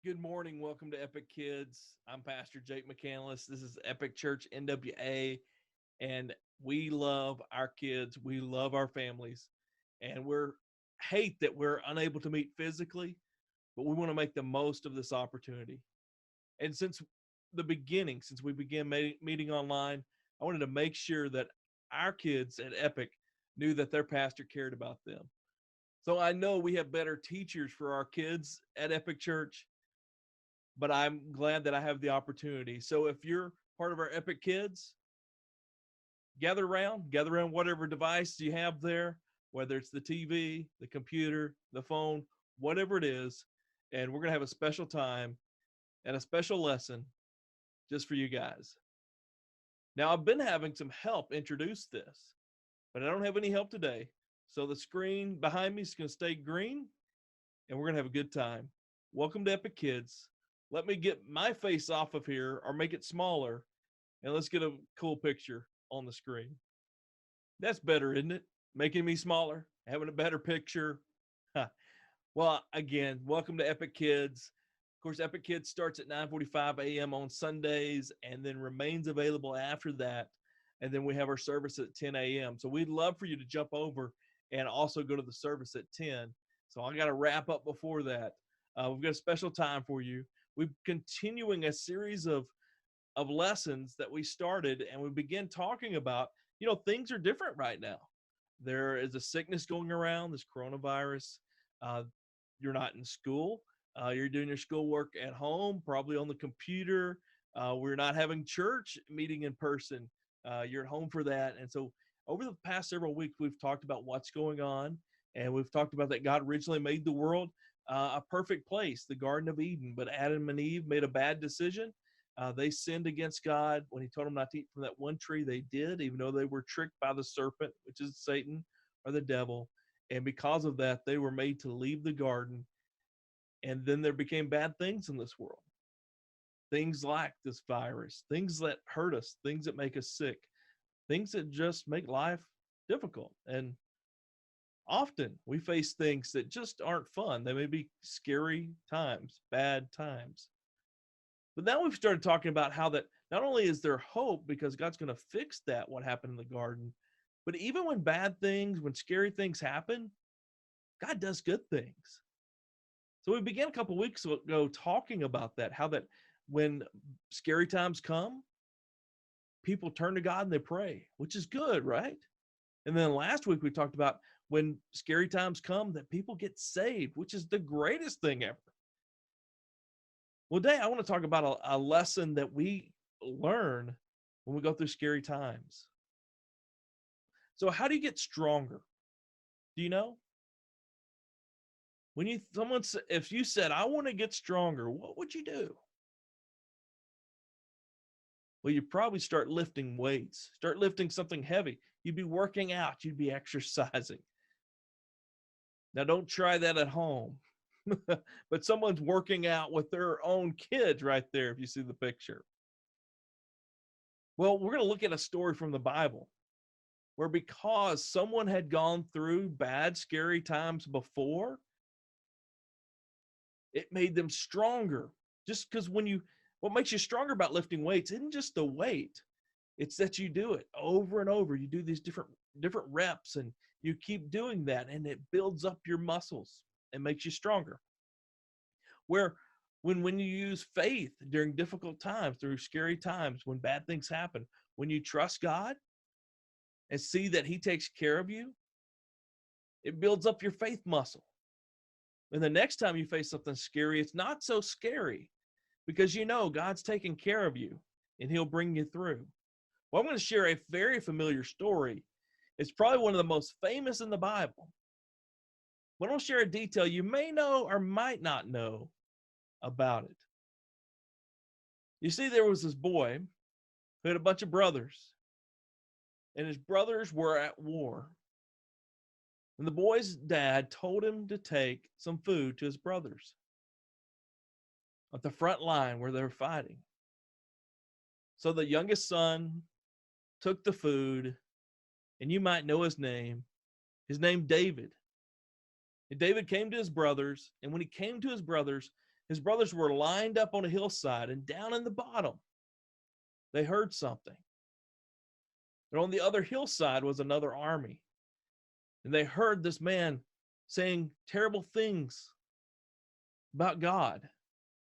Good morning. Welcome to Epic Kids. I'm Pastor Jake McCandless. This is Epic Church NWA, and we love our kids. We love our families, and we're hate that we're unable to meet physically, but we want to make the most of this opportunity. And since the beginning, since we began meeting online, I wanted to make sure that our kids at Epic knew that their pastor cared about them. So I know we have better teachers for our kids at Epic Church, but I'm glad that I have the opportunity. So if you're part of our Epic Kids, gather around whatever device you have there, whether it's the TV, the computer, the phone, whatever it is, and we're going to have a special time and a special lesson just for you guys. Now, I've been having some help introduce this, but I don't have any help today. So the screen behind me is going to stay green, and we're going to have a good time. Welcome to Epic Kids. Let me get my face off of here or make it smaller, and let's get a cool picture on the screen. That's better, isn't it? Making me smaller, having a better picture. Well, again, welcome to Epic Kids. Of course, Epic Kids starts at 9:45 a.m. on Sundays and then remains available after that. And then we have our service at 10 a.m. So we'd love for you to jump over and also go to the service at 10. So I got to wrap up before that. We've got a special time for you. We're continuing a series of lessons that we started, and we began talking about, things are different right now. There is a sickness going around, this coronavirus. Uh, you're not in school. You're doing your schoolwork at home, probably on the computer. We're not having church meeting in person. You're at home for that. And so over the past several weeks, we've talked about what's going on. And we've talked about that God originally made the world a perfect place, the Garden of Eden. But Adam and Eve made a bad decision. They sinned against God. When he told them not to eat from that one tree, they did, even though they were tricked by the serpent, which is Satan or the devil. And because of that, they were made to leave the garden. And then there became bad things in this world. Things like this virus, things that hurt us, things that make us sick, things that just make life difficult. And often we face things that just aren't fun. They may be scary times, bad times. But now we've started talking about how that not only is there hope because God's going to fix that, what happened in the garden, but even when bad things, when scary things happen, God does good things. So we began a couple of weeks ago talking about that, how that when scary times come, people turn to God and they pray, which is good, right? And then last week we talked about when scary times come that people get saved, which is the greatest thing ever. Well, today I want to talk about a lesson that we learn when we go through scary times. So how do you get stronger? Do you know? When if you said, I want to get stronger, what would you do? Well, you'd probably start lifting weights, start lifting something heavy. You'd be working out, you'd be exercising. Now, don't try that at home, but someone's working out with their own kids right there, if you see the picture. Well, we're going to look at a story from the Bible where because someone had gone through bad, scary times before, it made them stronger. Just because what makes you stronger about lifting weights isn't just the weight, it's that you do it over and over. You do these different reps and you keep doing that, and it builds up your muscles and makes you stronger. Where when you use faith during difficult times, through scary times, when bad things happen, when you trust God and see that he takes care of you, it builds up your faith muscle. And the next time you face something scary, it's not so scary because you know God's taking care of you and he'll bring you through. Well, I'm going to share a very familiar story. It's probably one of the most famous in the Bible. But I'll share a detail you may know or might not know about it. You see, there was this boy who had a bunch of brothers, and his brothers were at war. And the boy's dad told him to take some food to his brothers at the front line where they were fighting. So the youngest son took the food, and you might know his name. His name, David. And David came to his brothers, and when he came to his brothers, His brothers were lined up on a hillside, and down in the bottom, they heard something. And on the other hillside was another army. And they heard this man saying terrible things about God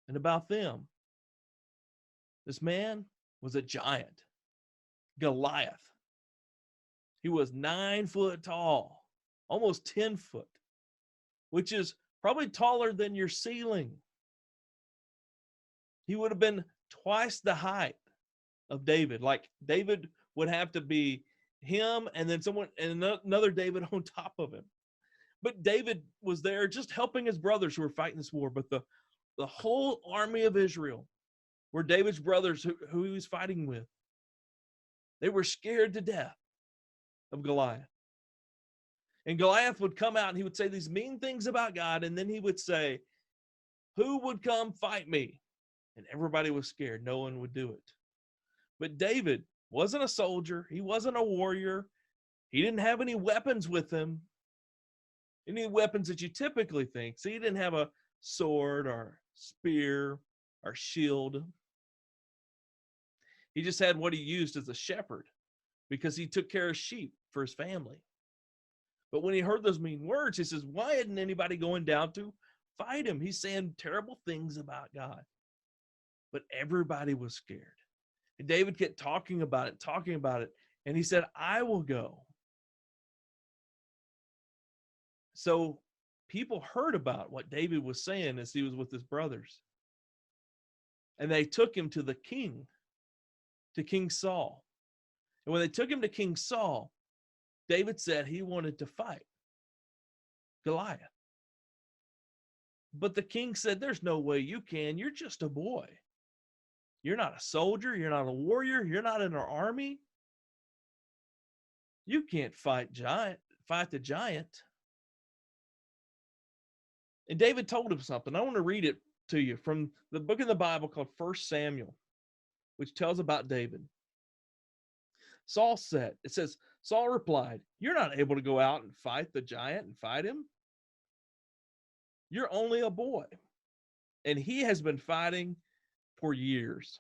and about them. This man was a giant, Goliath. He was 9 foot tall, almost 10 foot, which is probably taller than your ceiling. He would have been twice the height of David. Like David would have to be him and then someone and another David on top of him. But David was there just helping his brothers who were fighting this war. But the whole army of Israel were David's brothers who he was fighting with. They were scared to death of Goliath. And Goliath would come out and he would say these mean things about God. And then he would say, who would come fight me? And everybody was scared. No one would do it. But David wasn't a soldier. He wasn't a warrior. He didn't have any weapons with him. Any weapons that you typically think. So he didn't have a sword or spear or shield. He just had what he used as a shepherd because he took care of sheep for his family. But when he heard those mean words, he says, why isn't anybody going down to fight him? He's saying terrible things about God. But everybody was scared. And David kept talking about it. And he said, I will go. So people heard about what David was saying as he was with his brothers. And they took him to the king, to King Saul. And when they took him to King Saul, David said he wanted to fight Goliath. But the king said, there's no way you can. You're just a boy. You're not a soldier. You're not a warrior. You're not in our army. You can't fight the giant. And David told him something. I want to read it to you from the book in the Bible called 1 Samuel, which tells about David. Saul said, it says, Saul replied, you're not able to go out and fight the giant and fight him. You're only a boy. And he has been fighting for years.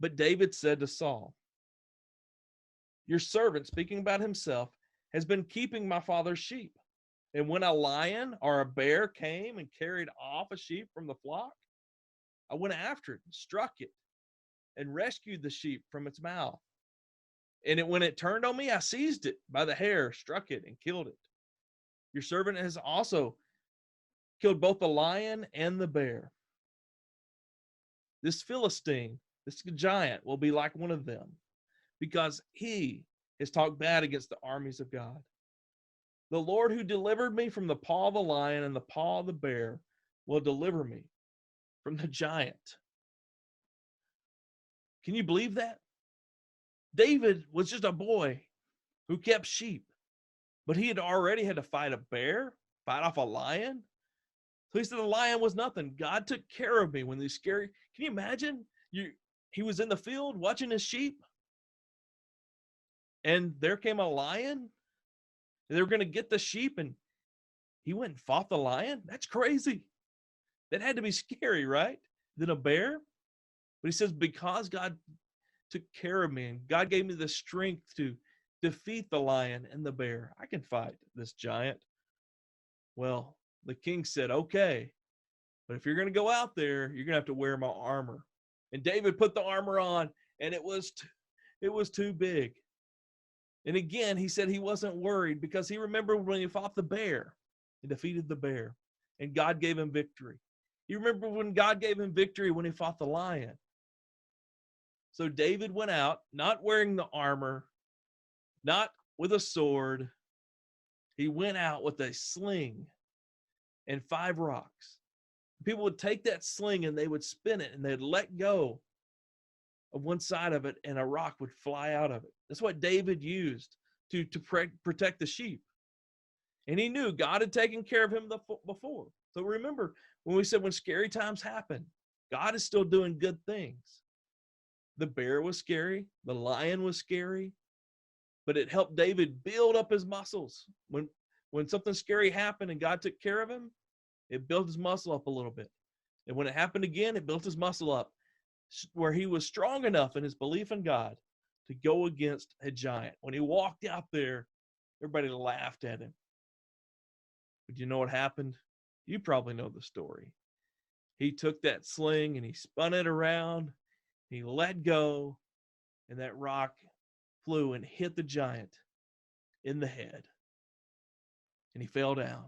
But David said to Saul, your servant, speaking about himself, has been keeping my father's sheep. And when a lion or a bear came and carried off a sheep from the flock, I went after it and struck it and rescued the sheep from its mouth. And when it turned on me, I seized it by the hair, struck it, and killed it. Your servant has also killed both the lion and the bear. This Philistine, this giant, will be like one of them, because he has talked bad against the armies of God. The Lord who delivered me from the paw of the lion and the paw of the bear will deliver me from the giant. Can you believe that? David was just a boy who kept sheep, but he had already had to fight a bear, fight off a lion. So he said the lion was nothing. God took care of me when these scary. Can you imagine? He was in the field watching his sheep, and there came a lion. They were going to get the sheep, and he went and fought the lion. That's crazy. That had to be scary, right? Than a bear. But he says, because God took care of me and God gave me the strength to defeat the lion and the bear, I can fight this giant. Well, the king said, okay, but if you're going to go out there, you're going to have to wear my armor. And David put the armor on, and it was too big. And again, he said he wasn't worried because he remembered when he fought the bear and defeated the bear, and God gave him victory. He remembered when God gave him victory when he fought the lion. So David went out, not wearing the armor, not with a sword. He went out with a sling and 5 rocks. People would take that sling and they would spin it and they'd let go of one side of it and a rock would fly out of it. That's what David used to protect the sheep. And he knew God had taken care of him before. So remember when we said when scary times happen, God is still doing good things. The bear was scary. The lion was scary. But it helped David build up his muscles. When something scary happened and God took care of him, it built his muscle up a little bit. And when it happened again, it built his muscle up where he was strong enough in his belief in God to go against a giant. When he walked out there, everybody laughed at him. But you know what happened? You probably know the story. He took that sling and he spun it around. He let go, and that rock flew and hit the giant in the head. And he fell down.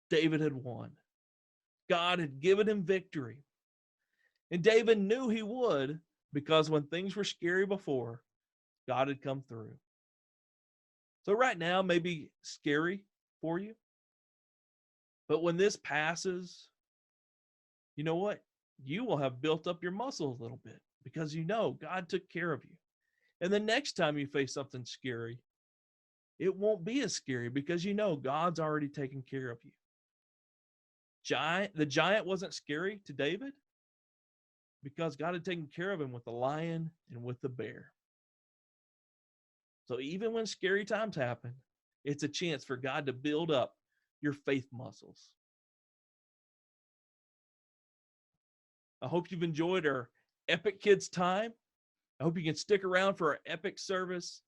David had won. God had given him victory. And David knew he would, because when things were scary before, God had come through. So right now may be scary for you. But when this passes, you know what? You will have built up your muscle a little bit because you know God took care of you. And the next time you face something scary, it won't be as scary because you know God's already taken care of you. The giant wasn't scary to David because God had taken care of him with the lion and with the bear. So even when scary times happen, it's a chance for God to build up your faith muscles. I hope you've enjoyed our Epic Kids time. I hope you can stick around for our epic service.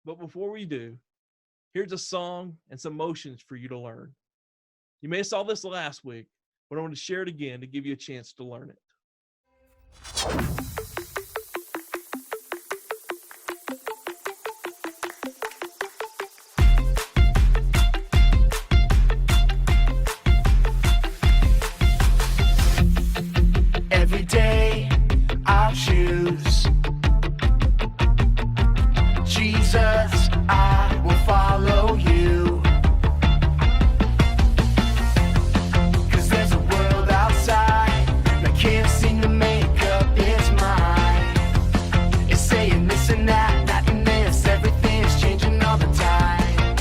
But before we do, here's a song and some motions for you to learn. You may have saw this last week, but I want to share it again to give you a chance to learn it. Every day I'll choose Jesus, I will follow you. 'Cause there's a world outside that can't seem to make up its mind. It's saying this and that, that and this, everything's changing all the time.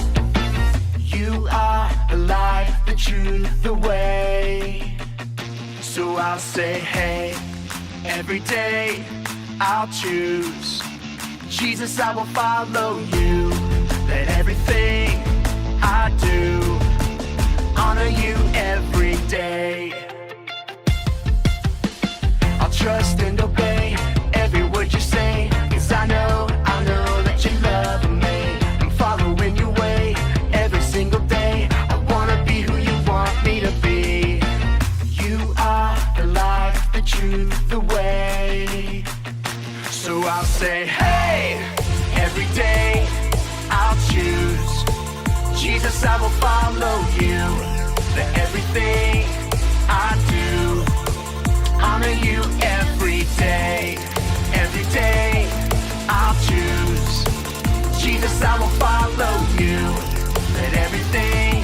You are the light, the truth, the way. So I'll say, hey, every day I'll choose Jesus, I will follow you. Let everything I do honor you every day. I'll trust and obey every word you say, 'cause I know that you love me. I'm following your way every single day. I wanna be who you want me to be. You are the life, the truth, the way. So I'll say, hey, every day I'll choose Jesus, I will follow you. Let everything I do honor you every day. Every day I'll choose Jesus, I will follow you. Let everything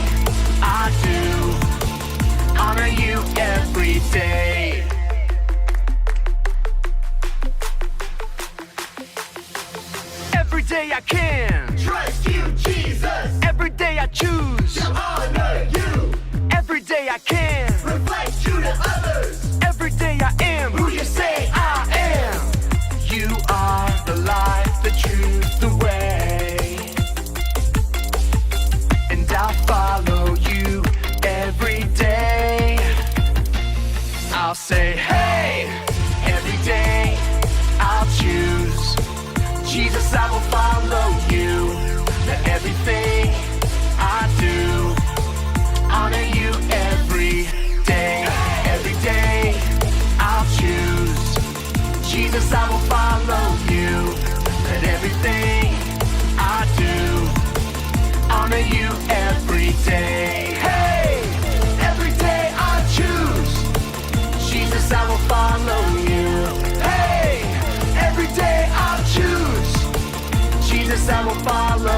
I do honor you every day. Every day I can Trust you, Jesus, every day I choose to honor you, every day I can reflect you to others, every day I am who you say I am. You are the life, the truth, the way. And I'll follow you every day. I'll say, hey, every day I'll choose Jesus, I will follow you. Let everything I do honor you every day. Every day I'll choose Jesus, I will follow you. Let everything I do honor you every day. Hey, every day I choose Jesus, I will follow you. Hey, every day I'll choose Jesus, I will follow